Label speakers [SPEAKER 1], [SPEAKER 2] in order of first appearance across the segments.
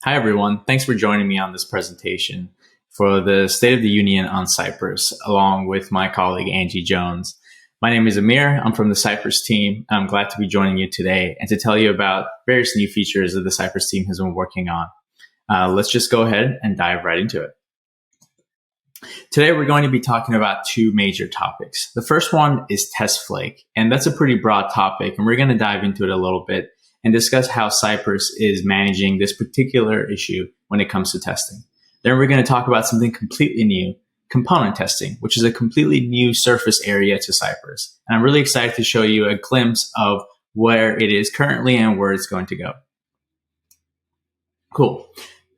[SPEAKER 1] Hi, everyone. Thanks for joining me on this presentation for the State of the Union on Cyprus, along with my colleague, Angie Jones. My name is Amir. I'm from the Cyprus team. I'm glad to be joining you today and to tell you about various new features that the Cyprus team has been working on. Let's just go ahead and dive right into it. Today, we're going to be talking about two major topics. The first one is test flake, and that's a pretty broad topic, and we're going to dive into it a little bit and discuss how Cyprus is managing this particular issue when it comes to testing. Then we're going to talk about something completely new, component testing, which is a completely new surface area to Cyprus. And I'm really excited to show you a glimpse of where it is currently and where it's going to go. Cool.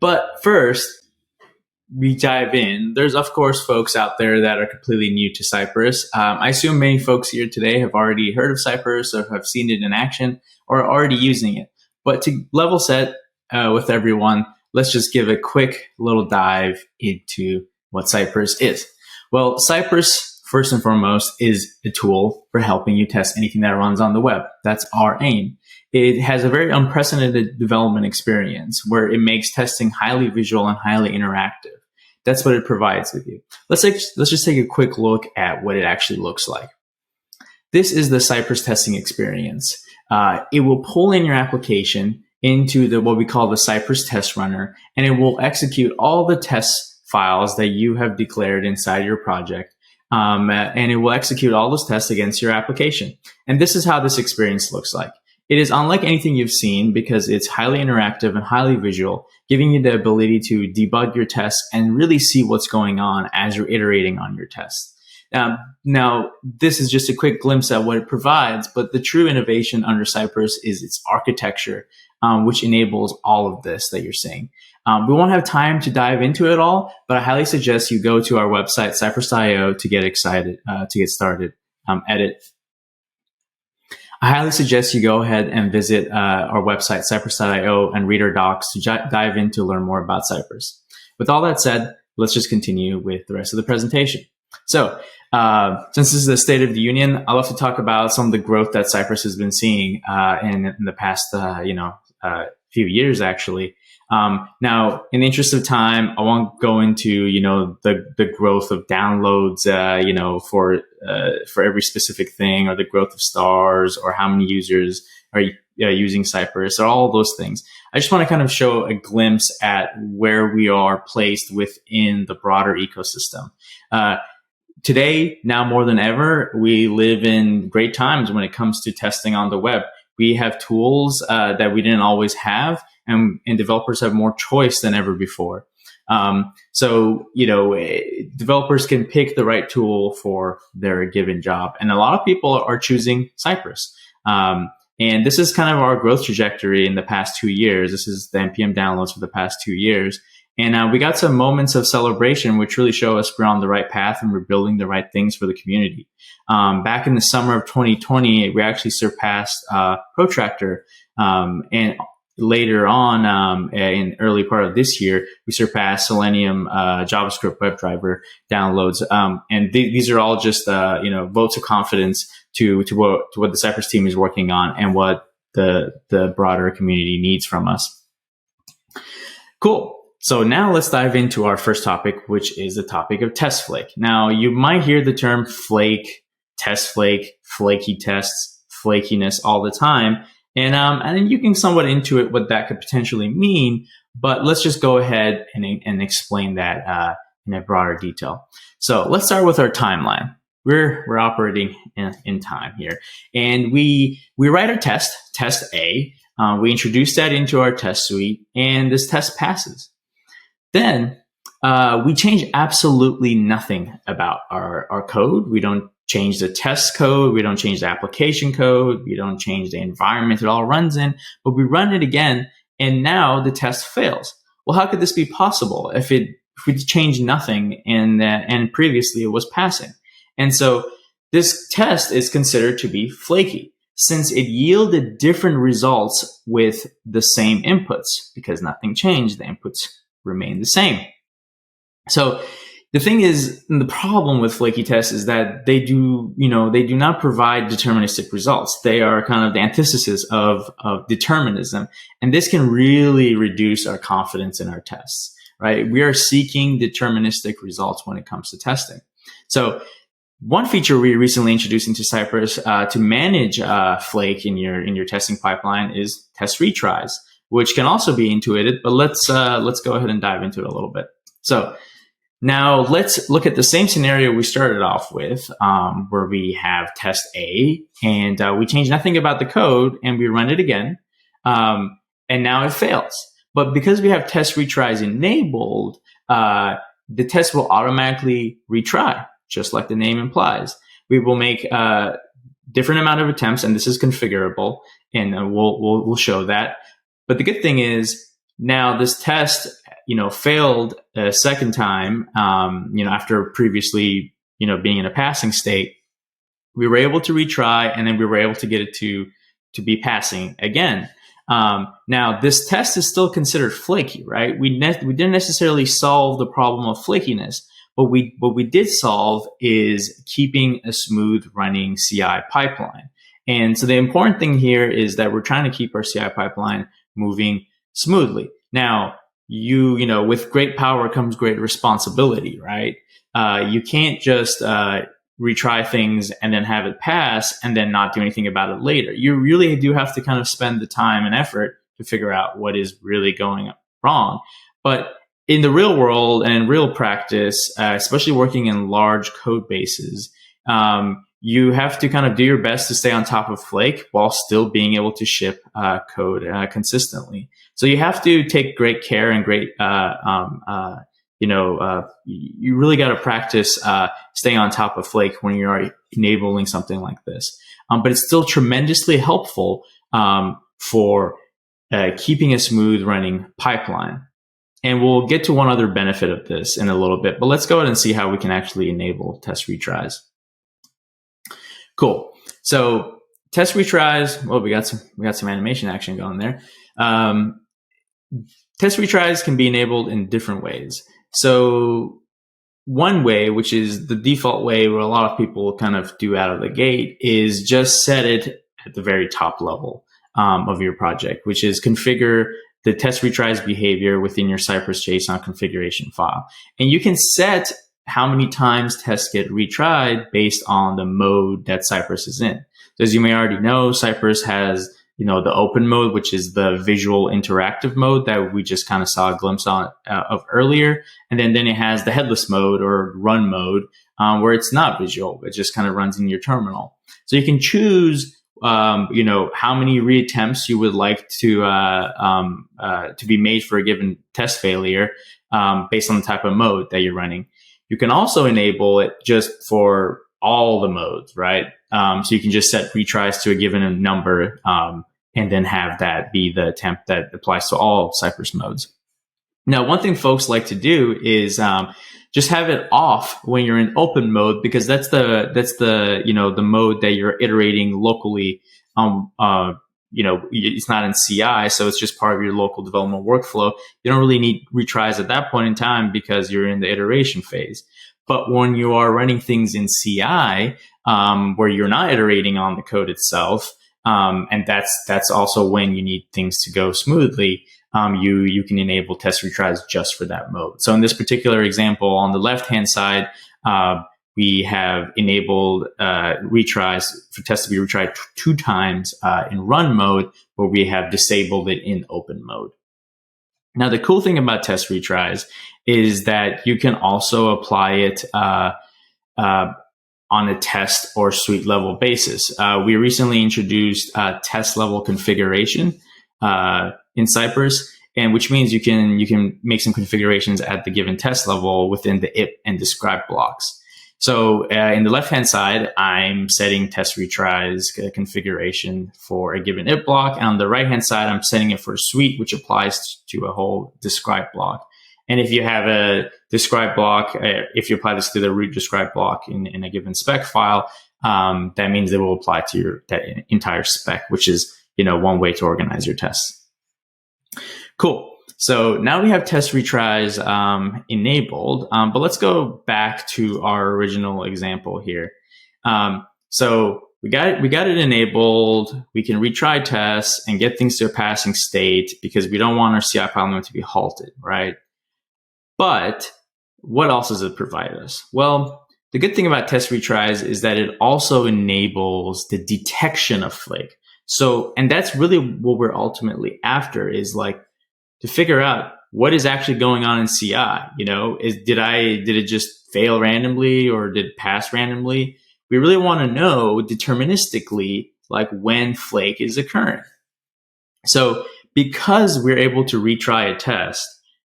[SPEAKER 1] But first, we dive in. There's, of course, folks out there that are completely new to Cyprus. I assume many folks here today have already heard of Cyprus or have seen it in action or are already using it. But to level set with everyone, let's just give a quick little dive into what Cyprus is. Well, Cyprus, first and foremost, is a tool for helping you test anything that runs on the web. That's our aim. It has a very unprecedented development experience where it makes testing highly visual and highly interactive. That's what it provides with you. Let's just take a quick look at what it actually looks like. This is the Cyprus testing experience. It will pull in your application into what we call the Cyprus test runner, and it will execute all the test files that you have declared inside your project. And it will execute all those tests against your application. And this is how this experience looks like. It is unlike anything you've seen because it's highly interactive and highly visual, giving you the ability to debug your tests and really see what's going on as you're iterating on your tests. Now, this is just a quick glimpse at what it provides, but the true innovation under Cyprus is its architecture, which enables all of this that you're seeing. We won't have time to dive into it all, but I highly suggest you go to our website, cyprus.io, to get excited, to get started at it. I highly suggest you go ahead and visit our website, cyprus.io, and read our docs to dive in to learn more about Cyprus. With all that said, let's just continue with the rest of the presentation. So, since this is the State of the Union, I'd love to talk about some of the growth that Cyprus has been seeing in the past, few years, actually. Now, in the interest of time, I won't go into, the growth of downloads, for every specific thing, or the growth of stars, or how many users are using Cyprus, or all of those things. I just want to kind of show a glimpse at where we are placed within the broader ecosystem. Today, now more than ever, we live in great times when it comes to testing on the web. We have tools that we didn't always have, and developers have more choice than ever before. Developers can pick the right tool for their given job. And a lot of people are choosing Cyprus. And this is kind of our growth trajectory in the past 2 years. This is the NPM downloads for the past 2 years. And we got some moments of celebration, which really show us we're on the right path and we're building the right things for the community. Back in the summer of 2020, we actually surpassed Protractor. And later on, in early part of this year, we surpassed Selenium JavaScript WebDriver downloads. And these are all just votes of confidence to what the Cyprus team is working on and what the broader community needs from us. Cool. So now let's dive into our first topic, which is the topic of test flake. Now, you might hear the term flake, test flake, flaky tests, flakiness all the time. And then you can somewhat intuit what that could potentially mean, but let's just go ahead and explain that in a broader detail. So let's start with our timeline. We're operating in time here. And we write our test A. We introduce that into our test suite, and this test passes. Then we change absolutely nothing about our code. We don't change the test code. We don't change the application code. We don't change the environment it all runs in, but we run it again, and now the test fails. Well, how could this be possible if we change nothing and previously it was passing? And so this test is considered to be flaky since it yielded different results with the same inputs because nothing changed. The inputs remain the same. So The thing is, the problem with flaky tests is that they do not provide deterministic results. They are kind of the antithesis of determinism. And this can really reduce our confidence in our tests, right? We are seeking deterministic results when it comes to testing. So one feature we recently introduced into Cypress to manage Flake in your testing pipeline is test retries, which can also be intuited, but let's go ahead and dive into it a little bit. So now let's look at the same scenario we started off with, where we have test A, and we change nothing about the code, and we run it again, and now it fails. But because we have test retries enabled, the test will automatically retry, just like the name implies. We will make a different amount of attempts, and this is configurable, and we'll show that. But the good thing is now this test failed a second time, after previously, being in a passing state. We were able to retry, and then we were able to get it to be passing again. Now this test is still considered flaky, right? We didn't necessarily solve the problem of flakiness, but what we did solve is keeping a smooth running CI pipeline. And so the important thing here is that we're trying to keep our CI pipeline moving smoothly. Now, with great power comes great responsibility, right? You can't just retry things and then have it pass and then not do anything about it later. You really do have to kind of spend the time and effort to figure out what is really going wrong. But in the real world and in real practice, especially working in large code bases, you have to kind of do your best to stay on top of Flake while still being able to ship code consistently. So you have to take great care and great, you really got to practice staying on top of Flake when you're enabling something like this. But it's still tremendously helpful for keeping a smooth running pipeline. And we'll get to one other benefit of this in a little bit, but let's go ahead and see how we can actually enable test retries. Cool. So test retries. Well, we got some animation action going there. Test retries can be enabled in different ways. So one way, which is the default way where a lot of people kind of do out of the gate, is just set it at the very top level of your project, which is configure the test retries behavior within your Cypress JSON configuration file. And you can set how many times tests get retried based on the mode that Cypress is in. So as you may already know, Cypress has, the open mode, which is the visual interactive mode that we just kind of saw a glimpse of earlier. And then it has the headless mode or run mode, where it's not visual. It just kind of runs in your terminal. So you can choose, how many reattempts you would like to be made for a given test failure, based on the type of mode that you're running. You can also enable it just for all the modes, right? So you can just set retries to a given number, and then have that be the attempt that applies to all Cypress modes. Now, one thing folks like to do is just have it off when you're in open mode, because that's the the mode that you're iterating locally. It's not in CI, so it's just part of your local development workflow. You don't really need retries at that point in time because you're in the iteration phase. But when you are running things in CI, where you're not iterating on the code itself, and that's also when you need things to go smoothly, you can enable test retries just for that mode. So in this particular example, on the left-hand side, we have enabled retries for tests to be retried 2 times in run mode, where we have disabled it in open mode. Now, the cool thing about test retries is that you can also apply it on a test or suite level basis. We recently introduced test level configuration in Cypress, and which means you can make some configurations at the given test level within the if and describe blocks. So in the left-hand side, I'm setting test retries configuration for a given if block. And on the right-hand side, I'm setting it for a suite, which applies to a whole describe block. And if you have a describe block, if you apply this to the root describe block in a given spec file, that means it will apply to that entire spec, which is one way to organize your tests. Cool. So now we have test retries enabled, but let's go back to our original example here. So we got it enabled. We can retry tests and get things to a passing state because we don't want our CI pipeline to be halted, right? But what else does it provide us? Well, the good thing about test retries is that it also enables the detection of Flake. So, and that's really what we're ultimately after, is like to figure out what is actually going on in CI. Did it just fail randomly or did it pass randomly? We really want to know deterministically, like when Flake is occurring. So because we're able to retry a test,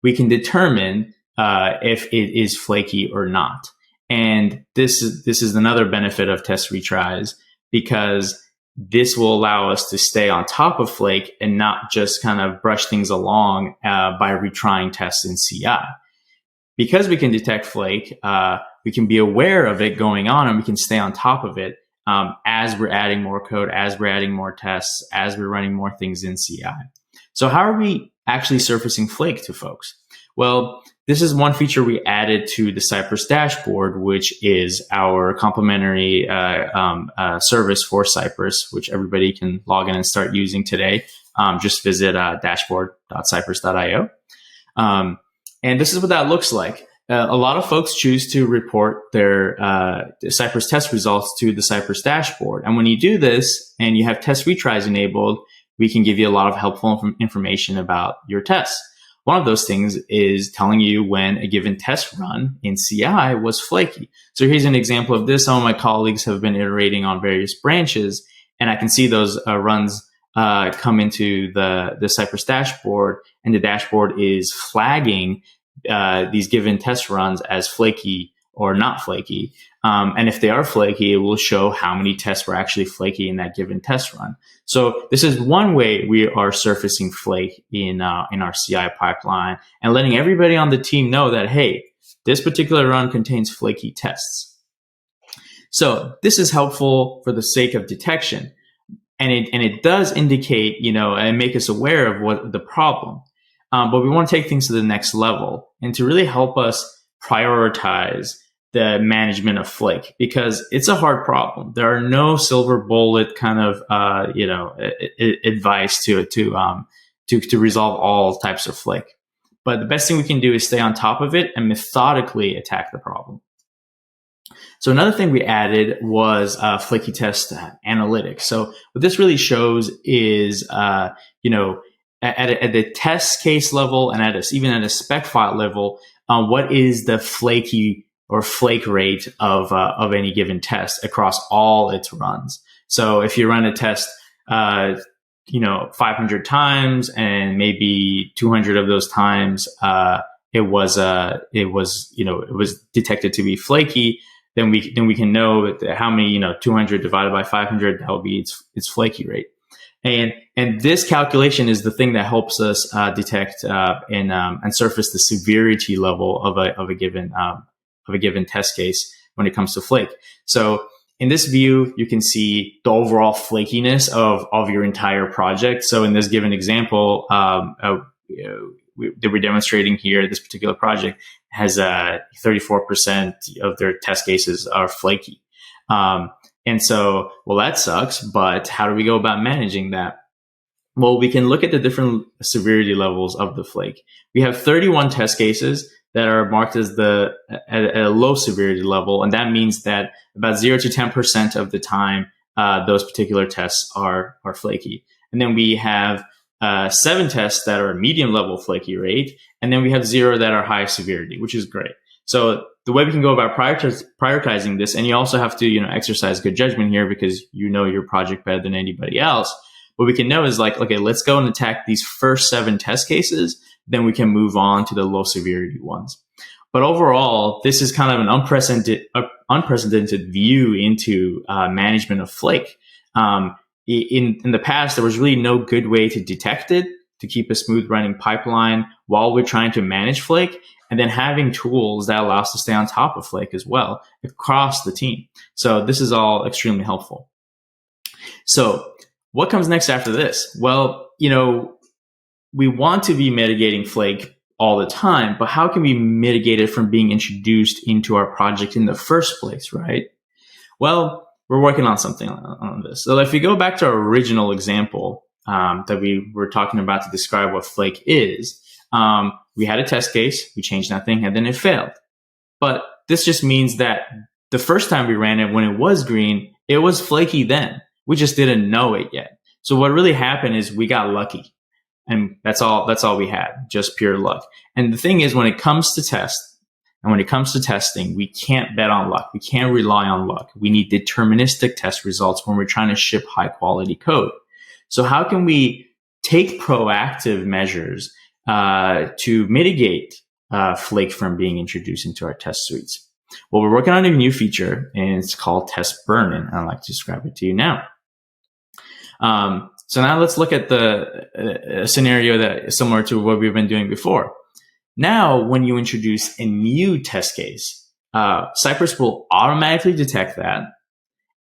[SPEAKER 1] we can determine if it is flaky or not. And this is another benefit of test retries, because this will allow us to stay on top of Flake and not just kind of brush things along by retrying tests in CI. Because we can detect Flake, we can be aware of it going on, and we can stay on top of it as we're adding more code, as we're adding more tests, as we're running more things in CI. So how are we actually surfacing Flake to folks? Well, this is one feature we added to the Cypress dashboard, which is our complementary service for Cypress, which everybody can log in and start using today. Just visit dashboard.cypress.io. And this is what that looks like. A lot of folks choose to report their Cypress test results to the Cypress dashboard. And when you do this and you have test retries enabled, we can give you a lot of helpful information about your tests. One of those things is telling you when a given test run in CI was flaky. So here's an example of this. Some of my colleagues have been iterating on various branches, and I can see those runs come into the Cypress dashboard, and the dashboard is flagging these given test runs as flaky or not flaky. And if they are flaky, it will show how many tests were actually flaky in that given test run. So this is one way we are surfacing Flake in our CI pipeline and letting everybody on the team know that, hey, this particular run contains flaky tests. So this is helpful for the sake of detection. And it does indicate, and make us aware of what the problem. But we want to take things to the next level and to really help us prioritize the management of Flake, because it's a hard problem. There are no silver bullet kind of advice to resolve all types of Flake. But the best thing we can do is stay on top of it and methodically attack the problem. So another thing we added was Flaky test analytics. So what this really shows is at the test case level and even at a spec file level, what is the flaky or flake rate of any given test across all its runs. So if you run a test, 500 times, and maybe 200 of those times it was detected to be flaky, then we can know how many 200 divided by 500, that will be its flaky rate. And this calculation is the thing that helps us detect and surface the severity level of a given test case when it comes to Flake. So in this view, you can see the overall flakiness of your entire project. So in this given example that we're demonstrating here, this particular project has 34% of their test cases are flaky. And so, well, that sucks, but how do we go about managing that? Well, we can look at the different severity levels of the Flake. We have 31 test cases that are marked as at a low severity level, and that means that about 0 to 10% of the time those particular tests are flaky. And then we have 7 tests that are medium level flaky rate, and then we have 0 that are high severity, which is great. So the way we can go about prioritizing this, and you also have to exercise good judgment here because you know your project better than anybody else. What we can know is like, okay, let's go and attack these first 7 test cases, then we can move on to the low severity ones. But overall, this is kind of an unprecedented view into management of Flake. In the past, there was really no good way to detect it, to keep a smooth running pipeline while we're trying to manage Flake, and then having tools that allow us to stay on top of Flake as well across the team. So this is all extremely helpful. So what comes next after this? Well, we want to be mitigating Flake all the time, but how can we mitigate it from being introduced into our project in the first place, right? Well, we're working on something on this. So if we go back to our original example that we were talking about to describe what Flake is, we had a test case, we changed that thing, and then it failed. But this just means that the first time we ran it, when it was green, it was flaky then. We just didn't know it yet. So what really happened is we got lucky. And that's all we had, just pure luck. And the thing is, when it comes to test and when it comes to testing, we can't bet on luck. We can't rely on luck. We need deterministic test results when we're trying to ship high quality code. So how can we take proactive measures to mitigate Flake from being introduced into our test suites? Well, we're working on a new feature, and it's called test burn-in. I'd like to describe it to you now. So now let's look at the scenario that is similar to what we've been doing before. Now, when you introduce a new test case, Cypress will automatically detect that,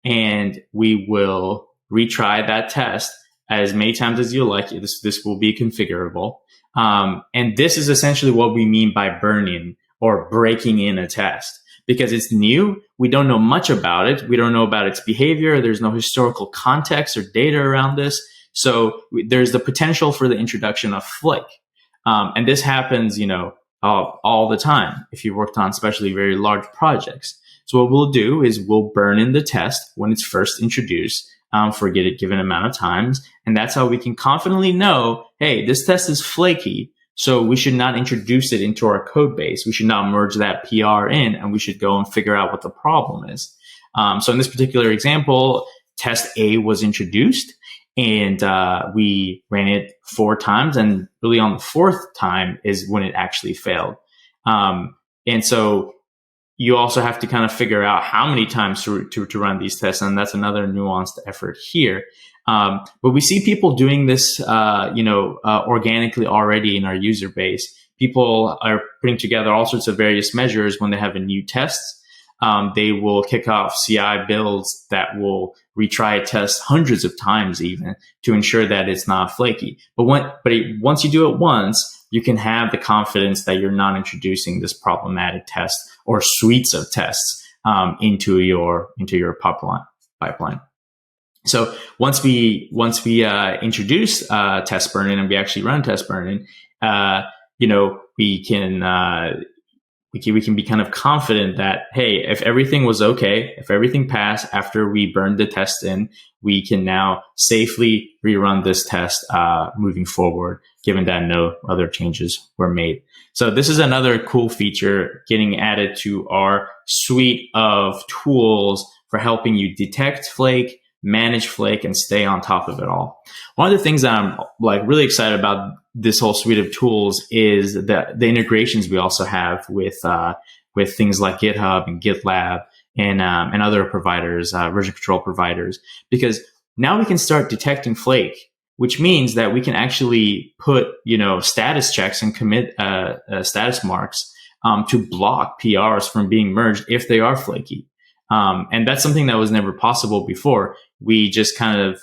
[SPEAKER 1] and we will retry that test as many times as you like. This will be configurable. And this is essentially what we mean by burn-in or breaking in a test. Because it's new, we don't know much about it. We don't know about its behavior. There's no historical context or data around this. So there's the potential for the introduction of Flake. And this happens, all the time if you worked on especially very large projects. So what we'll do is we'll burn in the test when it's first introduced for a given amount of times. And that's how we can confidently know, hey, this test is flaky, so we should not introduce it into our code base. We should not merge that PR in, and we should go and figure out what the problem is. So in this particular example, test A was introduced, and we ran it 4 times, and really on the 4th time is when it actually failed. And so you also have to kind of figure out how many times to run these tests, and that's another nuanced effort here. But we see people doing this, organically already in our user base. People are putting together all sorts of various measures when they have a new test. They will kick off CI builds that will retry a test hundreds of times even to ensure that it's not flaky. But once you do it once, you can have the confidence that you're not introducing this problematic test or suites of tests into your pipeline. So once we introduce test burn-in and we actually run test burn-in, we can be kind of confident that, hey, if everything was okay, if everything passed after we burned the test in, we can now safely rerun this test moving forward, given that no other changes were made. So this is another cool feature getting added to our suite of tools for helping you detect Flake, manage Flake, and stay on top of it all. One of the things that I'm really excited about this whole suite of tools is the integrations we also have with things like GitHub and GitLab and other providers, version control providers, because now we can start detecting Flake, which means that we can actually put status checks and commit status marks to block PRs from being merged if they are flaky. And that's something that was never possible before. We just kind of,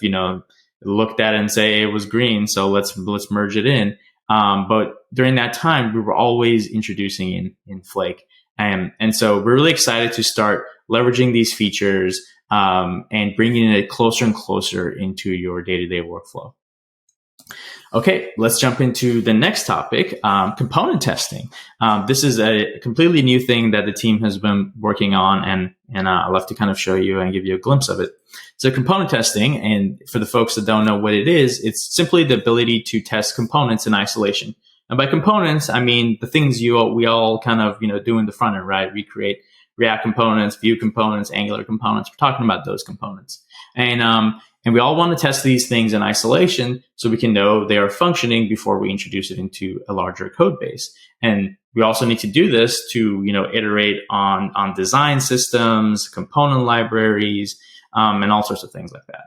[SPEAKER 1] looked at it and say it was green, so let's merge it in. But during that time, we were always introducing in Flake. And so we're really excited to start leveraging these features and bringing it closer and closer into your day-to-day workflow. Okay, let's jump into the next topic, component testing. This is a completely new thing that the team has been working on, and I'd love to kind of show you and give you a glimpse of it. So component testing, and for the folks that don't know what it is, it's simply the ability to test components in isolation. And by components, I mean the things we all kind of do in the front end, right? We create React components, Vue components, Angular components. We're talking about those components. And we all want to test these things in isolation so we can know they are functioning before we introduce it into a larger code base. And we also need to do this to, iterate on design systems, component libraries, and all sorts of things like that.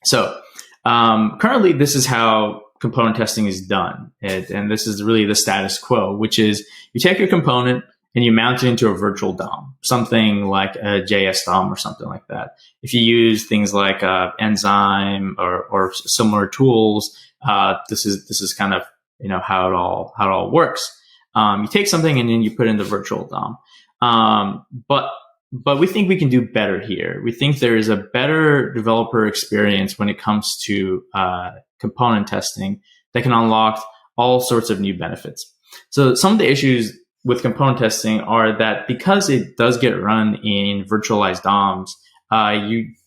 [SPEAKER 1] So currently, this is how component testing is done. And this is really the status quo, which is you take your component and you mount it into a virtual DOM, something like a JS DOM or something like that. If you use things like Enzyme or similar tools, this is kind of how it all works. You take something and then you put in the virtual DOM. But we think we can do better here. We think there is a better developer experience when it comes to component testing that can unlock all sorts of new benefits. So some of the issues with component testing are that because it does get run in virtualized DOMs,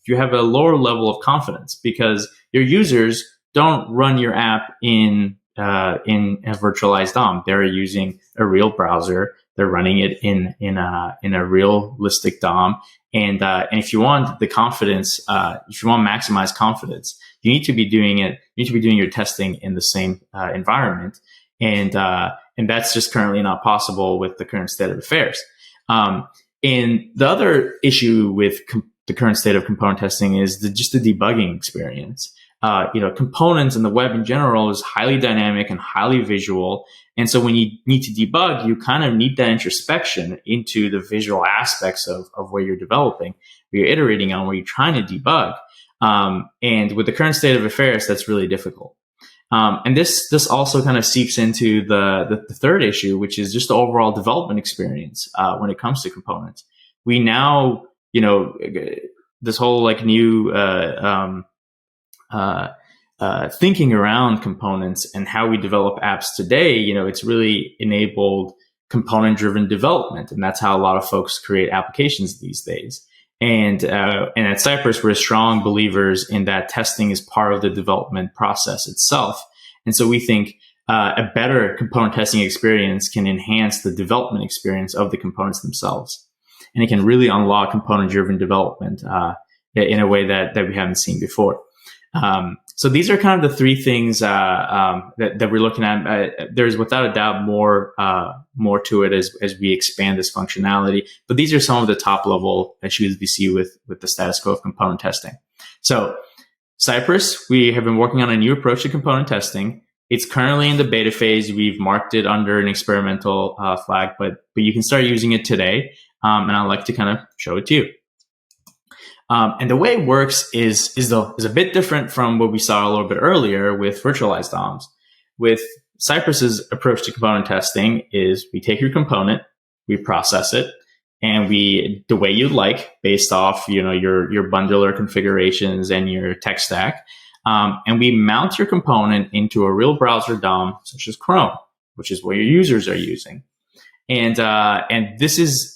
[SPEAKER 1] you have a lower level of confidence because your users don't run your app in a virtualized DOM. They're using a real browser. They're running it in a realistic DOM. And if you want the confidence, if you want to maximize confidence, you need to be doing it. You need to be doing your testing in the same environment. And that's just currently not possible with the current state of affairs. And the other issue with the current state of component testing is just the debugging experience. Components and the web in general is highly dynamic and highly visual. And so when you need to debug, you kind of need that introspection into the visual aspects of where you're developing, where you're iterating on, where you're trying to debug. And with the current state of affairs, that's really difficult. And this also kind of seeps into the third issue, which is just the overall development experience when it comes to components. We now, this whole like new thinking around components and how we develop apps today, it's really enabled component-driven development, and that's how a lot of folks create applications these days. And at Cypress, we're strong believers in that testing is part of the development process itself. And so we think a better component testing experience can enhance the development experience of the components themselves. And it can really unlock component-driven development in a way that we haven't seen before. So these are kind of the three things that we're looking at. There's without a doubt more to it as we expand this functionality. But these are some of the top level issues we see with the status quo of component testing. So Cypress, we have been working on a new approach to component testing. It's currently in the beta phase. We've marked it under an experimental flag, but you can start using it today. And I'd like to kind of show it to you. And the way it works is a bit different from what we saw a little bit earlier with virtualized DOMs. With Cypress's approach to component testing is we take your component, we process it, and the way you'd like based off your bundler configurations and your tech stack, and we mount your component into a real browser DOM such as Chrome, which is what your users are using, and this is.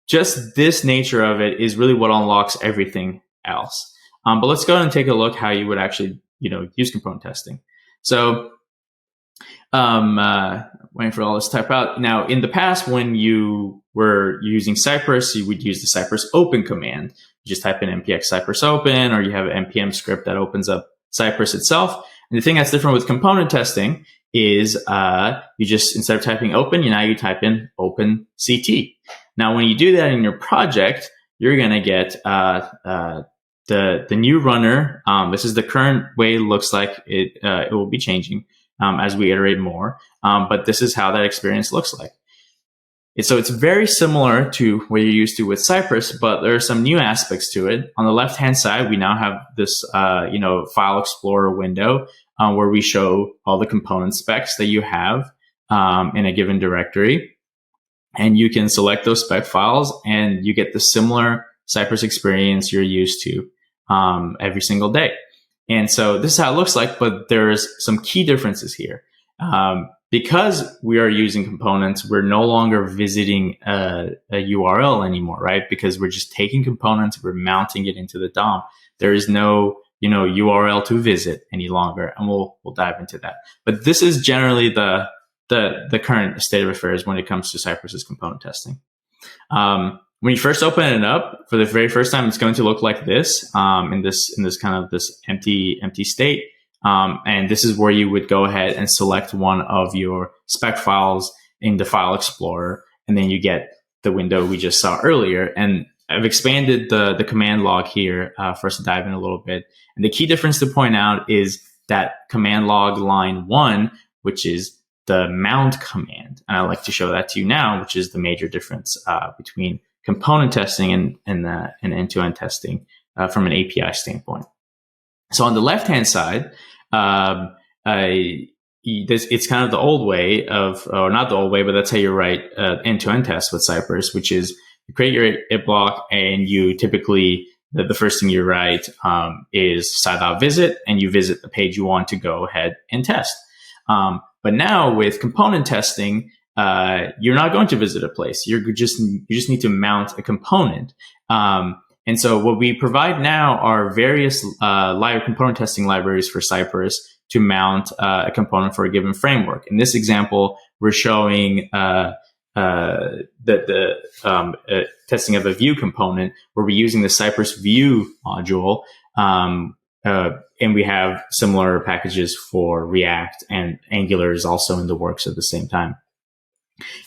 [SPEAKER 1] Just this nature of it is really what unlocks everything else. But let's go ahead and take a look how you would actually, use component testing. So, waiting for all this to type out. Now, in the past, when you were using Cypress, you would use the Cypress open command. You just type in npx cypress open, or you have an npm script that opens up Cypress itself. And the thing that's different with component testing is you just, instead of typing open, you type in open CT. Now, when you do that in your project, you're going to get the new runner. This is the current way it looks like. It will be changing as we iterate more. But this is how that experience looks like. So it's very similar to what you're used to with Cypress, but there are some new aspects to it. On the left-hand side, we now have this file explorer window where we show all the component specs that you have in a given directory. And you can select those spec files and you get the similar Cypress experience you're used to every single day. And so this is how it looks like, but there's some key differences here. Because we are using components, we're no longer visiting a URL anymore, right? Because we're just taking components, we're mounting it into the DOM. There is no URL to visit any longer, and we'll dive into that. But this is generally the current state of affairs when it comes to Cypress's component testing. When you first open it up for the very first time, it's going to look like this, in this kind of this empty state. And this is where you would go ahead and select one of your spec files in the file explorer, and then you get the window we just saw earlier. And I've expanded the command log here for us to dive in a little bit. And the key difference to point out is that command log line 1, which is the mount command. And I like to show that to you now, which is the major difference between component testing and end-to-end testing from an API standpoint. So on the left-hand side, it's kind of the old way of, or not the old way, but that's how you write end-to-end tests with Cypress, which is you create your it block, and you typically, the first thing you write is site.visit, and you visit the page you want to go ahead and test. But now with component testing, you're not going to visit a place. You just need to mount a component. And so what we provide now are various component testing libraries for Cypress to mount a component for a given framework. In this example, we're showing the testing of a Vue component where we're using the Cypress Vue module, and we have similar packages for React, and Angular is also in the works at the same time.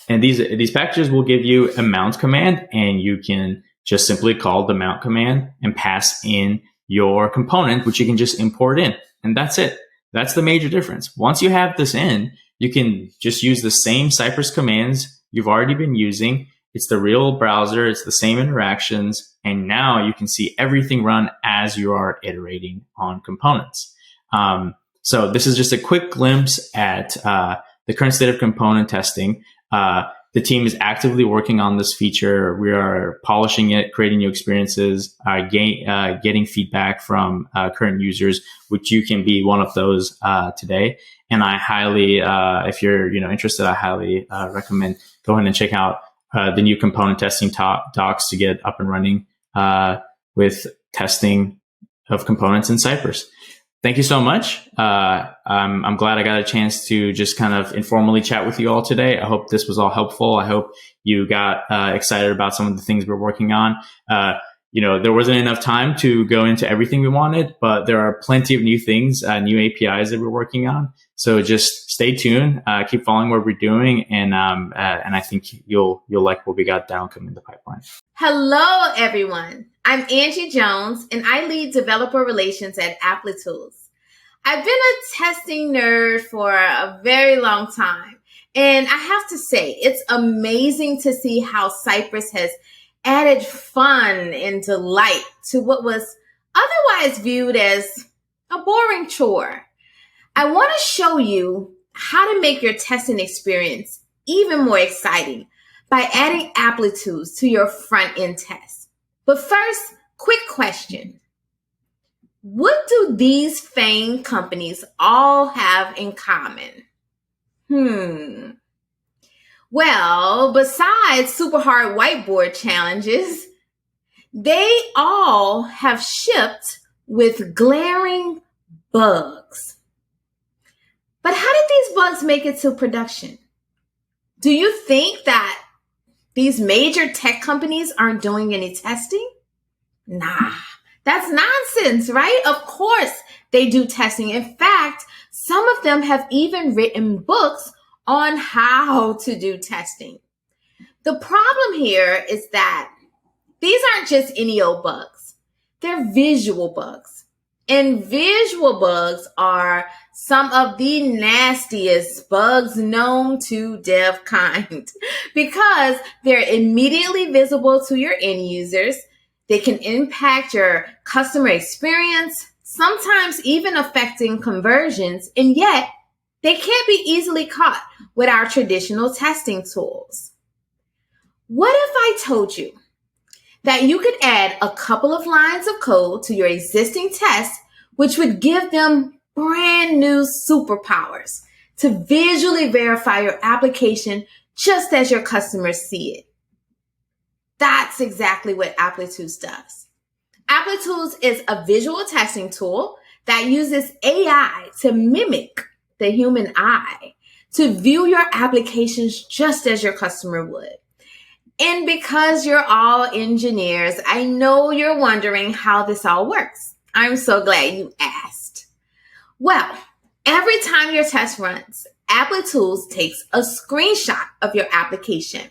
[SPEAKER 1] And these packages will give you a mount command, and you can just simply call the mount command and pass in your component, which you can just import in. And that's it. That's the major difference. Once you have this in, you can just use the same Cypress commands you've already been using. It's the real browser. It's the same interactions. And now you can see everything run as you are iterating on components. So this is just a quick glimpse at the current state of component testing. The team is actively working on this feature. We are polishing it, creating new experiences, getting feedback from current users, which you can be one of those today. And I highly, if you're interested, I highly recommend go ahead and check out the new component testing docs to get up and running with testing of components in Cypress. Thank you so much. I'm glad I got a chance to just kind of informally chat with you all today. I hope this was all helpful. I hope you got excited about some of the things we're working on. There wasn't enough time to go into everything we wanted, but there are plenty of new things, new APIs that we're working on. So just stay tuned, keep following what we're doing, and I think you'll like what we got down coming in the pipeline.
[SPEAKER 2] Hello, everyone. I'm Angie Jones, and I lead developer relations at Applitools. I've been a testing nerd for a very long time, and I have to say, it's amazing to see how Cypress has added fun and delight to what was otherwise viewed as a boring chore. I want to show you how to make your testing experience even more exciting by adding Applitools to your front-end tests. But first, quick question. What do these FANG companies all have in common? Well, besides super hard whiteboard challenges, they all have shipped with glaring bugs. But how did these bugs make it to production? Do you think that these major tech companies aren't doing any testing? Nah, that's nonsense, right? Of course they do testing. In fact, some of them have even written books on how to do testing. The problem here is that these aren't just any old bugs. They're visual bugs. And visual bugs are some of the nastiest bugs known to devkind because they're immediately visible to your end users. They can impact your customer experience, sometimes even affecting conversions, and yet they can't be easily caught with our traditional testing tools. What if I told you that you could add a couple of lines of code to your existing test, which would give them brand new superpowers to visually verify your application just as your customers see it? That's exactly what Applitools does. Applitools is a visual testing tool that uses AI to mimic the human eye to view your applications just as your customer would. And because you're all engineers, I know you're wondering how this all works. I'm so glad you asked. Well, every time your test runs, Applitools takes a screenshot of your application.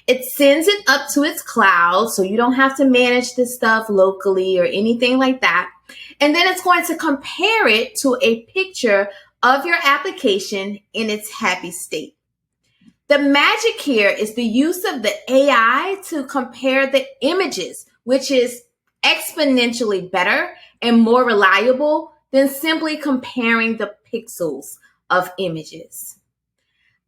[SPEAKER 2] It sends it up to its cloud, so you don't have to manage this stuff locally or anything like that. And then it's going to compare it to a picture of your application in its happy state. The magic here is the use of the AI to compare the images, which is exponentially better and more reliable than simply comparing the pixels of images.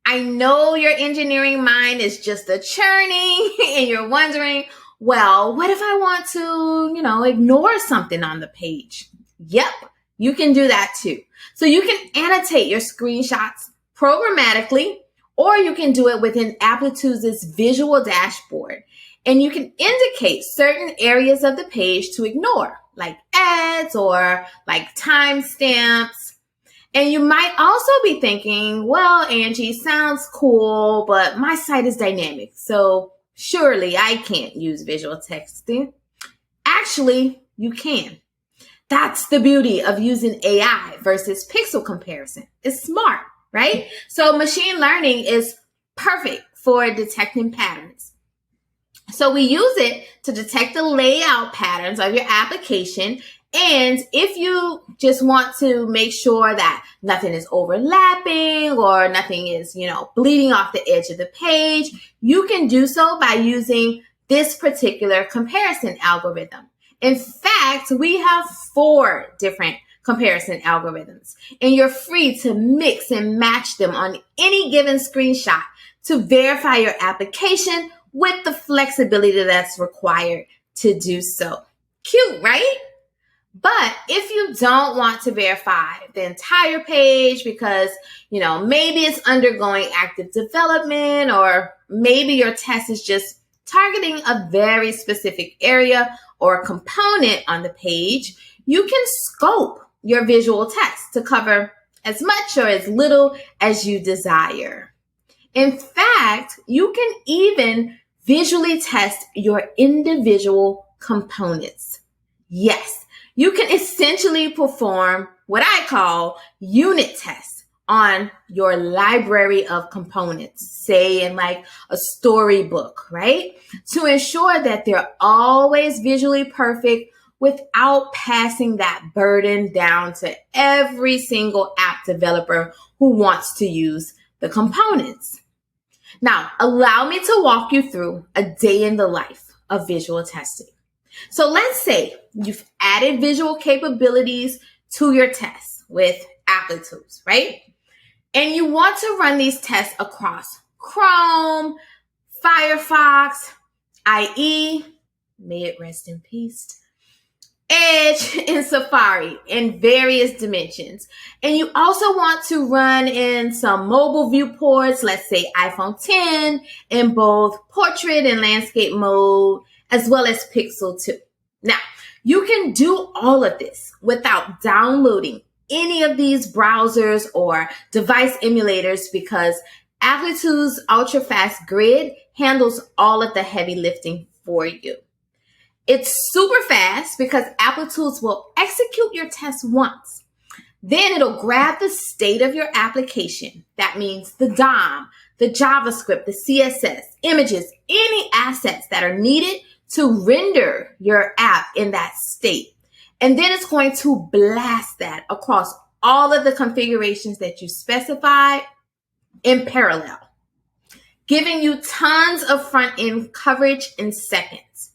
[SPEAKER 2] I know your engineering mind is just a churning and you're wondering, well, what if I want to, ignore something on the page? Yep, you can do that too. So you can annotate your screenshots programmatically, or you can do it within Applitools' visual dashboard. And you can indicate certain areas of the page to ignore, like ads or like timestamps. And you might also be thinking, well, Angie, sounds cool, but my site is dynamic, so surely I can't use visual texting. Actually, you can. That's the beauty of using AI versus pixel comparison. It's smart, right? So machine learning is perfect for detecting patterns. So we use it to detect the layout patterns of your application. And if you just want to make sure that nothing is overlapping or nothing is, bleeding off the edge of the page, you can do so by using this particular comparison algorithm. In fact, we have 4 different comparison algorithms, and you're free to mix and match them on any given screenshot to verify your application with the flexibility that's required to do so. Cute, right? But if you don't want to verify the entire page because, maybe it's undergoing active development, or maybe your test is just targeting a very specific area or component on the page, you can scope your visual test to cover as much or as little as you desire. In fact, you can even visually test your individual components. Yes, you can essentially perform what I call unit tests on your library of components, say in like a storybook, right? To ensure that they're always visually perfect without passing that burden down to every single app developer who wants to use the components. Now, allow me to walk you through a day in the life of visual testing. So let's say you've added visual capabilities to your tests with Applitools, right? And you want to run these tests across Chrome, Firefox, IE, may it rest in peace, Edge, and Safari in various dimensions. And you also want to run in some mobile viewports, let's say iPhone 10, in both portrait and landscape mode, as well as Pixel 2. Now, you can do all of this without downloading any of these browsers or device emulators because Applitools Ultra-Fast Grid handles all of the heavy lifting for you. It's super fast because Applitools will execute your test once. Then it'll grab the state of your application. That means the DOM, the JavaScript, the CSS, images, any assets that are needed to render your app in that state. And then it's going to blast that across all of the configurations that you specified in parallel, giving you tons of front-end coverage in seconds.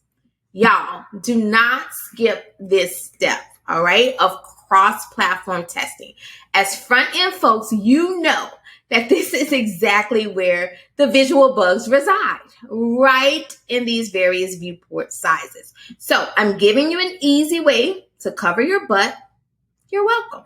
[SPEAKER 2] Y'all, do not skip this step, all right, of cross-platform testing. As front-end folks, you know that this is exactly where the visual bugs reside, right in these various viewport sizes. So I'm giving you an easy way to cover your butt. You're welcome.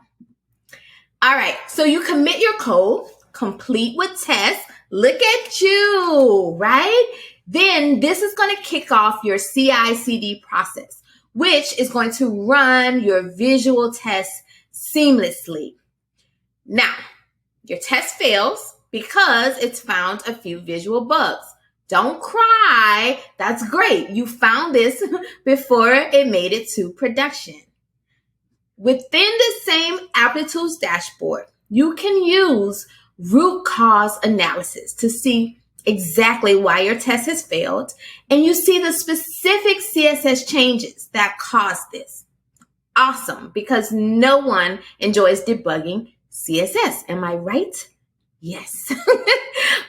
[SPEAKER 2] All right, so you commit your code, complete with tests. Look at you, right? Then this is going to kick off your CI/CD process, which is going to run your visual tests seamlessly. Now, your test fails because it's found a few visual bugs. Don't cry. That's great. You found this before it made it to production. Within the same Applitools dashboard, you can use root cause analysis to see exactly why your test has failed, and you see the specific CSS changes that caused this. Awesome, because no one enjoys debugging CSS. Am I right? Yes.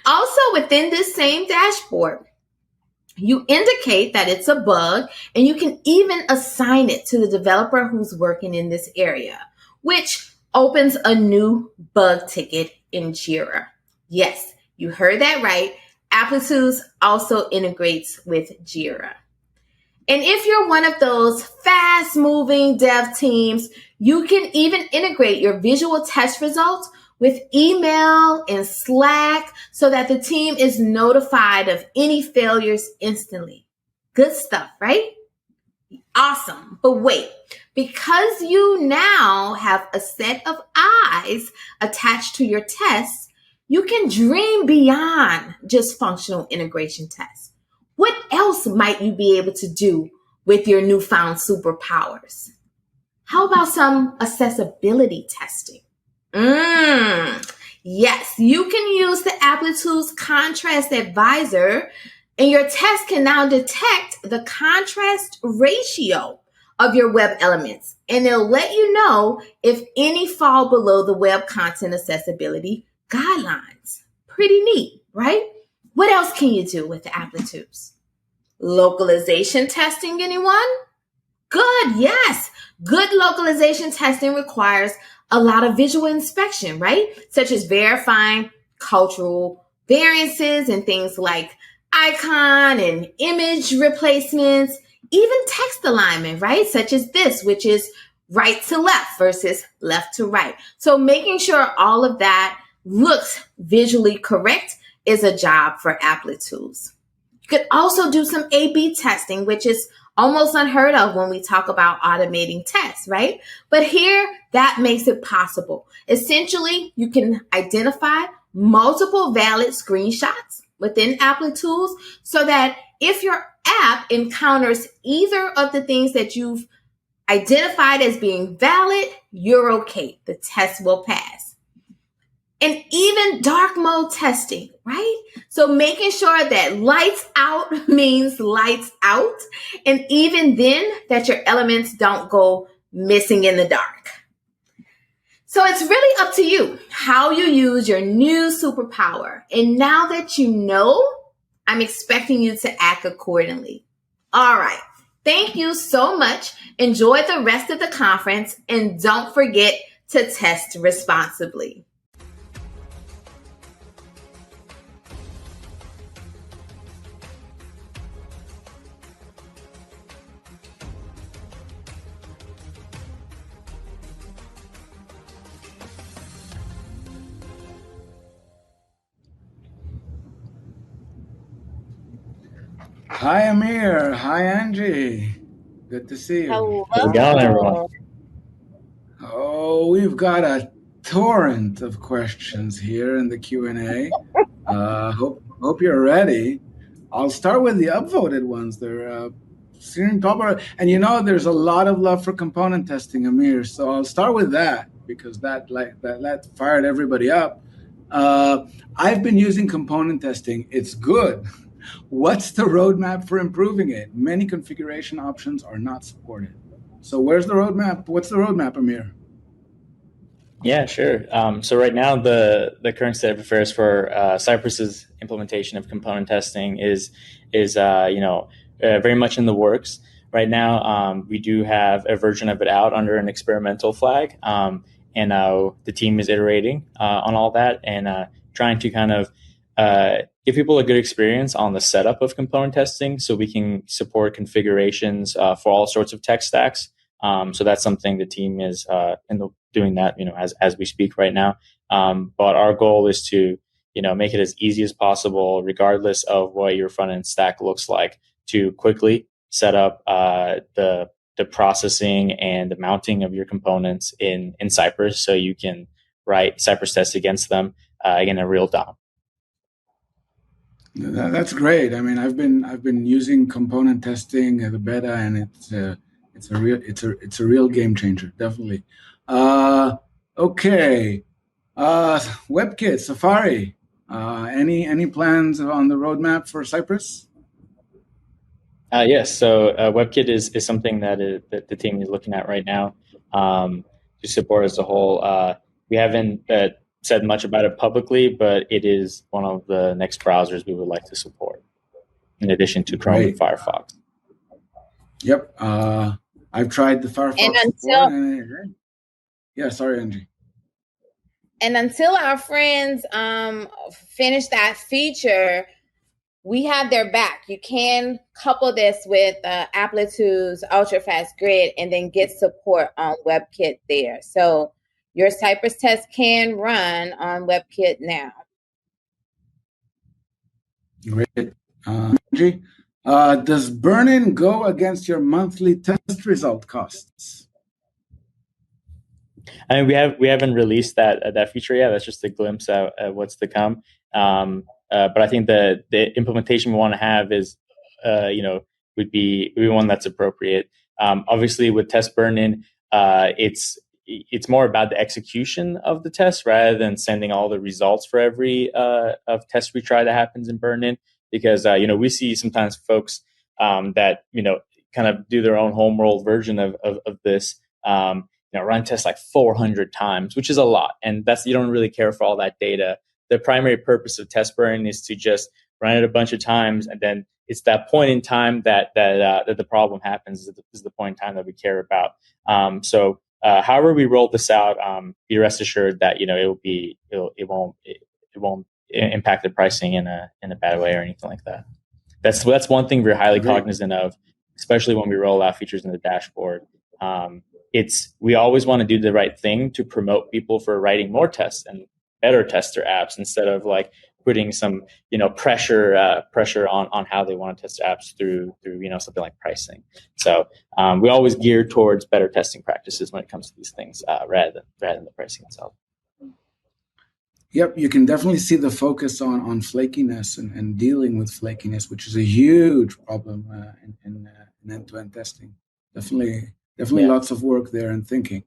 [SPEAKER 2] Also, within this same dashboard, you indicate that it's a bug, and you can even assign it to the developer who's working in this area, which opens a new bug ticket in Jira. Yes, you heard that right. Applitools also integrates with Jira. And if you're one of those fast-moving dev teams, you can even integrate your visual test results with email and Slack so that the team is notified of any failures instantly. Good stuff, right? Awesome. But wait, because you now have a set of eyes attached to your tests, you can dream beyond just functional integration tests. What else might you be able to do with your newfound superpowers? How about some accessibility testing? Yes, you can use the Applitools Contrast Advisor, and your test can now detect the contrast ratio of your web elements, and it'll let you know if any fall below the web content accessibility guidelines. Pretty neat, right? What else can you do with the Applitools? Localization testing, anyone? Good, yes. Good localization testing requires a lot of visual inspection, right? Such as verifying cultural variances and things like icon and image replacements, even text alignment, right? Such as this, which is right to left versus left to right. So making sure all of that looks visually correct is a job for Applitools. You could also do some A/B testing, which is almost unheard of when we talk about automating tests, right? But here, that makes it possible. Essentially, you can identify multiple valid screenshots within Applitools so that if your app encounters either of the things that you've identified as being valid, you're okay. The test will pass. And even dark mode testing, right? So making sure that lights out means lights out. And even then that your elements don't go missing in the dark. So it's really up to you how you use your new superpower. And now that you know, I'm expecting you to act accordingly. All right. Thank you so much. Enjoy the rest of the conference and don't forget to test responsibly.
[SPEAKER 3] Hi, Amir. Hi, Angie. Good to see you.
[SPEAKER 4] Hello.
[SPEAKER 5] How's it going, everyone?
[SPEAKER 3] Oh, we've got a torrent of questions here in the Q&A. Hope you're ready. I'll start with the upvoted ones. They're seem popular, and you know there's a lot of love for component testing, Amir. So I'll start with that because that fired everybody up. I've been using component testing. It's good. What's the roadmap for improving it? Many configuration options are not supported. So where's the roadmap? What's the roadmap, Amir?
[SPEAKER 5] Yeah, sure. So right now, the current state of affairs for Cyprus's implementation of component testing is very much in the works. Right now, we do have a version of it out under an experimental flag, and the team is iterating on all that and trying to kind of give people a good experience on the setup of component testing so we can support configurations for all sorts of tech stacks. So that's something the team is doing that, as we speak right now. But our goal is to, make it as easy as possible, regardless of what your front end stack looks like, to quickly set up the processing and the mounting of your components in Cypress so you can write Cypress tests against them in a real DOM.
[SPEAKER 3] That's great. I mean, I've been using component testing the beta, and it's a real game changer, definitely. Okay, WebKit Safari. Any plans on the roadmap for Cyprus?
[SPEAKER 5] Yes. So WebKit is something that the team is looking at right now to support as a whole. We haven't said much about it publicly, but it is one of the next browsers we would like to support, in addition to Chrome and Firefox.
[SPEAKER 3] Yep. I've tried the Firefox support. Yeah, sorry, Angie.
[SPEAKER 2] And until our friends finish that feature, we have their back. You can couple this with Applitools ultra-fast grid and then get support on WebKit there. So your Cypress test can run on WebKit now.
[SPEAKER 3] Great. Angie, does burn-in go against your monthly test result costs?
[SPEAKER 5] I mean, we haven't released that feature yet. That's just a glimpse at what's to come. But I think the implementation we want to have is, would be one that's appropriate. Obviously, with test burn-in, it's more about the execution of the test rather than sending all the results for every of test retry that happens in burn-in. Because we see sometimes folks that kind of do their own homeworld version of this. Run tests like 400 times, which is a lot, and you don't really care for all that data. The primary purpose of test burn is to just run it a bunch of times, and then it's that point in time that the problem happens is the point in time that we care about. So however we roll this out, be rest assured that it won't impact the pricing in a bad way or anything like that. That's one thing we're highly cognizant of, especially when we roll out features in the dashboard. We always want to do the right thing to promote people for writing more tests and better tester apps instead of like putting some pressure on how they want to test apps through something like pricing. So we always gear towards better testing practices when it comes to these things rather than the pricing itself.
[SPEAKER 3] Yep, you can definitely see the focus on flakiness and dealing with flakiness, which is a huge problem in end-to-end testing. Definitely lots of work there and thinking.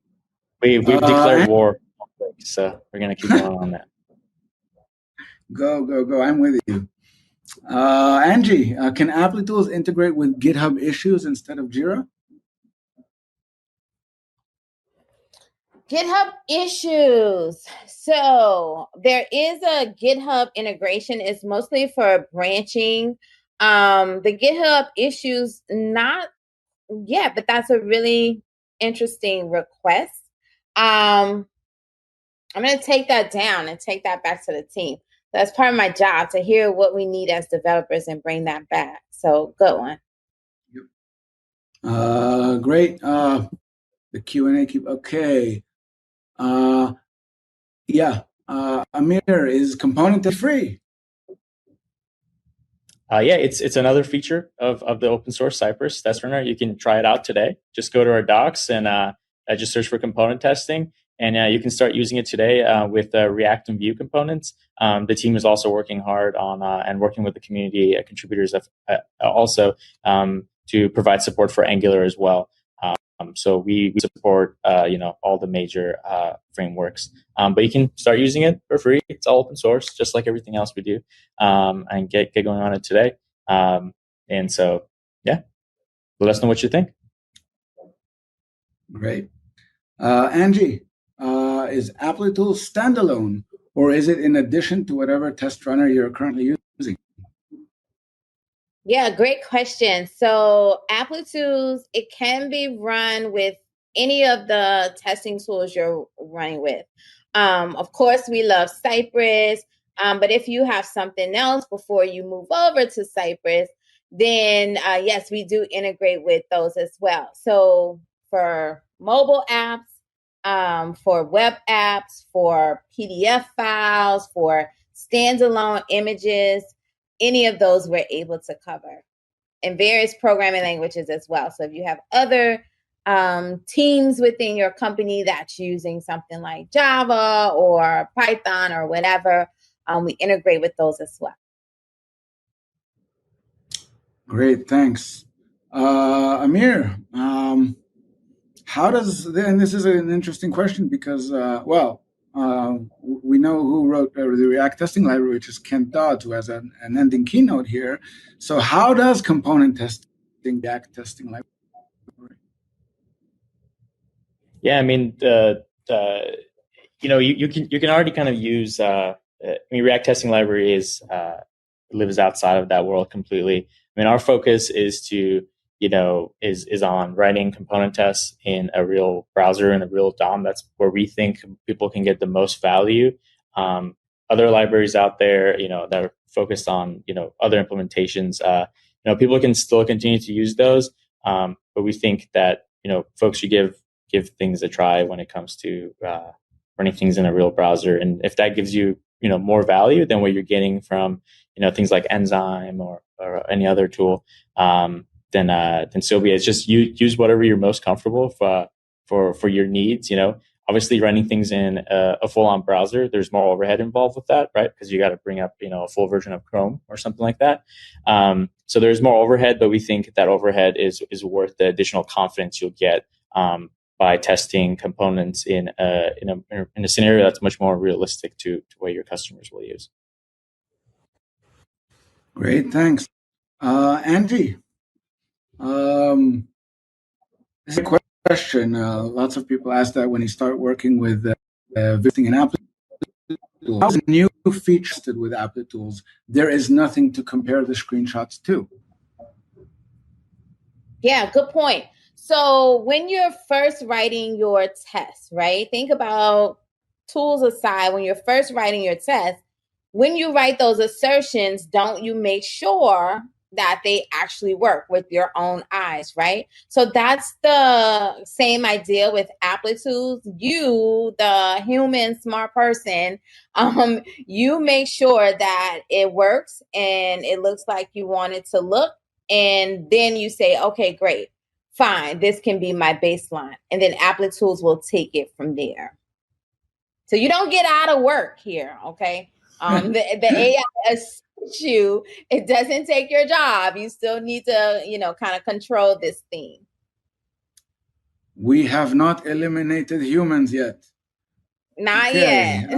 [SPEAKER 5] We've declared war on Flake, so we're going to keep going on that.
[SPEAKER 3] Go. I'm with you. Angie, can Applitools integrate with GitHub issues instead of Jira?
[SPEAKER 2] GitHub issues. So there is a GitHub integration. It's mostly for branching. The GitHub issues, not yet, but that's a really interesting request. I'm going to take that down and take that back to the team. That's part of my job, to hear what we need as developers and bring that back. So good one.
[SPEAKER 3] Great. The Q&A okay. Amir, is component free?
[SPEAKER 5] It's another feature of the open source Cypress test runner. You can try it out today. Just go to our docs and just search for component testing, and you can start using it today with React and Vue components. The team is also working hard on and working with the community contributors also to provide support for Angular as well. So we support all the major frameworks, but you can start using it for free. It's all open source, just like everything else we do, and get going on it today. And so, let us know what you think.
[SPEAKER 3] Great. Angie, is Applitools standalone, or is it in addition to whatever test runner you're currently using?
[SPEAKER 2] Yeah, great question. So Applitools, it can be run with any of the testing tools you're running with. Of course, we love Cypress, but if you have something else before you move over to Cypress, then yes, we do integrate with those as well. So for mobile apps, for web apps, for PDF files, for standalone images, any of those we're able to cover, in various programming languages as well. So if you have other teams within your company that's using something like Java or Python or whatever, we integrate with those as well.
[SPEAKER 3] Great, thanks. Amir, how does, and this is an interesting question because, we know who wrote the React testing library, which is Kent Dodds, who has an ending keynote here. So how does component testing React testing library?
[SPEAKER 5] Yeah, I mean, you can already kind of use. React testing library lives outside of that world completely. I mean, our focus is to is on writing component tests in a real browser and a real DOM. That's where we think people can get the most value. Other libraries out there, that are focused on other implementations. People can still continue to use those, but we think that folks should give things a try when it comes to running things in a real browser. And if that gives you more value than what you're getting from things like Enzyme or any other tool, then so be it. It's just use whatever you're most comfortable for your needs. Obviously running things in a full-on browser, there's more overhead involved with that, right? Because you got to bring up a full version of Chrome or something like that. So there's more overhead, but we think that overhead is worth the additional confidence you'll get by testing components in a scenario that's much more realistic to what your customers will use.
[SPEAKER 3] Great, thanks. Angie, this is a question. Lots of people ask that when you start working with visiting an Applitools. How's new features with Applitools? There is nothing to compare the screenshots to.
[SPEAKER 2] Yeah, good point. So when you're first writing your test, right? Think about tools aside, when you're first writing your test, when you write those assertions, don't you make sure that they actually work with your own eyes, right? So that's the same idea with Applitools. You, the human smart person, you make sure that it works and it looks like you want it to look. And then you say, okay, great, fine, this can be my baseline. And then Applitools will take it from there. So you don't get out of work here, okay? The AI assists you. It doesn't take your job. You still need to, kind of control this thing.
[SPEAKER 3] We have not eliminated humans yet.
[SPEAKER 2] Not yet.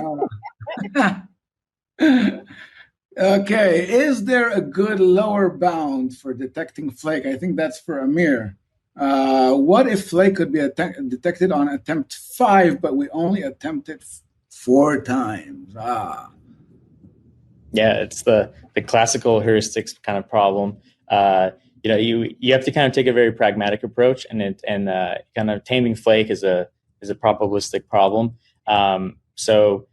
[SPEAKER 3] Okay, is there a good lower bound for detecting Flake? I think that's for Amir. What if Flake could be detected on attempt 5, but we only attempted 4 times?
[SPEAKER 5] Yeah, it's the classical heuristics kind of problem. You have to kind of take a very pragmatic approach, and kind of taming Flake is a probabilistic problem. So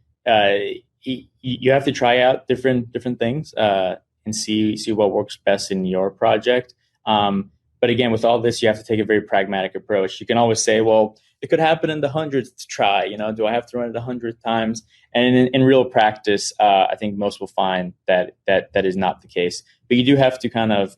[SPEAKER 5] you have to try out different things and see what works best in your project. But again, with all this, you have to take a very pragmatic approach. You can always say, well, it could happen in the 100th try. Do I have to run it 100th times? And in real practice, I think most will find that is not the case. But you do have to kind of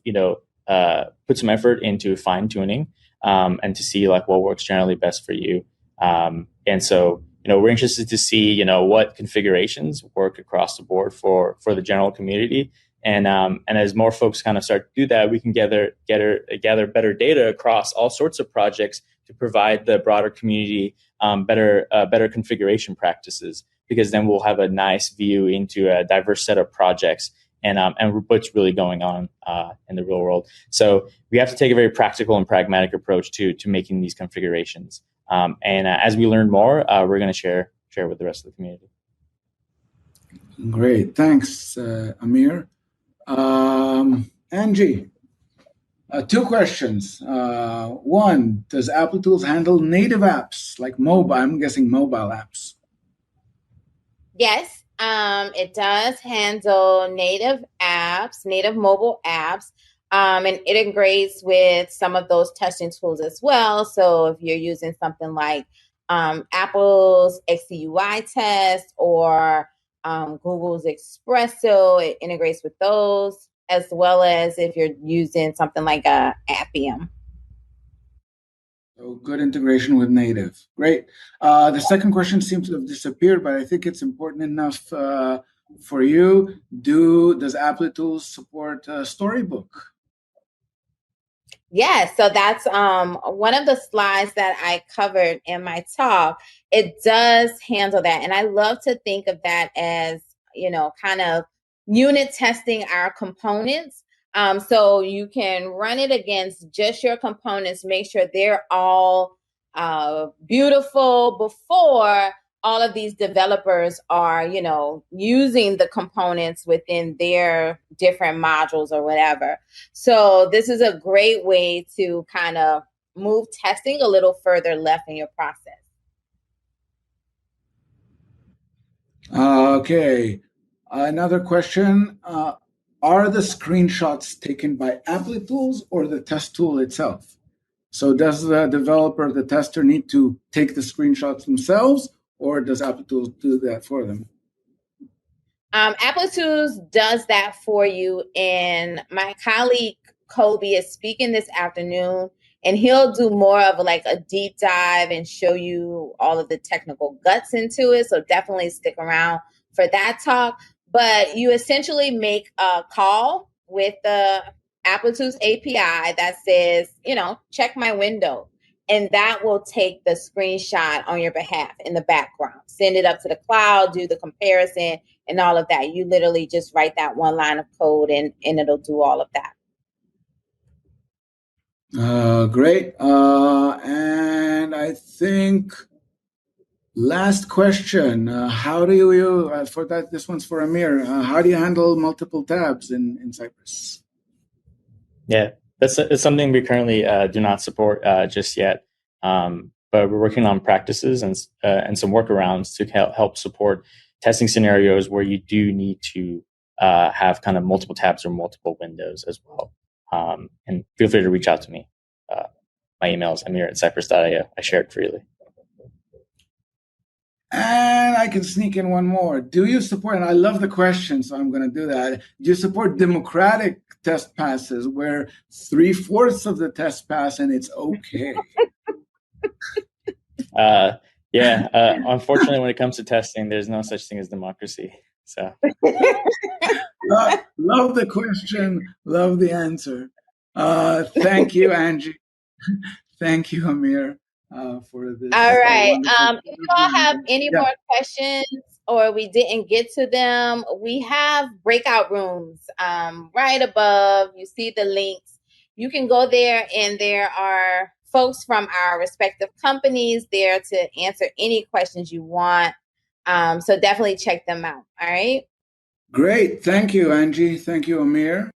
[SPEAKER 5] put some effort into fine tuning and to see like what works generally best for you. And so we're interested to see what configurations work across the board for the general community. And as more folks kind of start to do that, we can gather better data across all sorts of projects to provide the broader community better configuration practices, because then we'll have a nice view into a diverse set of projects and what's really going on in the real world. So we have to take a very practical and pragmatic approach to making these configurations. And as we learn more, we're going to share with the rest of the community.
[SPEAKER 3] Great, thanks, Amir. Angie, 2 questions. One, does Applitools handle native apps like mobile? I'm guessing mobile apps.
[SPEAKER 2] Yes, it does handle native apps, native mobile apps, and it integrates with some of those testing tools as well. So if you're using something like Apple's XCUI test or Google's Espresso, it integrates with those, as well as if you're using something like Appium.
[SPEAKER 3] So good integration with native. Great. The second question seems to have disappeared, but I think it's important enough for you. Does Applitools support Storybook?
[SPEAKER 2] Yes, so that's one of the slides that I covered in my talk. It does handle that. And I love to think of that as, kind of unit testing our components. So you can run it against just your components, make sure they're all beautiful before all of these developers are, using the components within their different modules or whatever. So this is a great way to kind of move testing a little further left in your process.
[SPEAKER 3] Okay. Another question. Are the screenshots taken by Applitools or the test tool itself? So does the developer, the tester, need to take the screenshots themselves, or does Applitools do that for them?
[SPEAKER 2] Applitools does that for you, and my colleague Kobe is speaking this afternoon, and he'll do more of like a deep dive and show you all of the technical guts into it. So definitely stick around for that talk. But you essentially make a call with the Applitools API that says, check my window. And that will take the screenshot on your behalf in the background, send it up to the cloud, do the comparison and all of that. You literally just write that one line of code and it'll do all of that.
[SPEAKER 3] Great. And I think last question. How do you, for that, this one's for Amir, how do you handle multiple tabs in Cypress?
[SPEAKER 5] Yeah, it's something we currently do not support just yet, but we're working on practices and some workarounds to help support testing scenarios where you do need to have kind of multiple tabs or multiple windows as well. And feel free to reach out to me. My email is amir@cypress.io. I share it freely.
[SPEAKER 3] And I can sneak in one more. Do you support, and I love the question, so I'm going to do that. Do you support democratic test passes where 3/4 of the test pass and it's okay?
[SPEAKER 5] Unfortunately, when it comes to testing, there's no such thing as democracy. So,
[SPEAKER 3] love the question, love the answer. Thank you, Angie. Thank you, Amir, for this.
[SPEAKER 2] All right. If you all have any more questions or we didn't get to them, we have breakout rooms right above. You see the links. You can go there, and there are folks from our respective companies there to answer any questions you want. So definitely check them out. All right.
[SPEAKER 3] Great. Thank you, Angie. Thank you, Amir.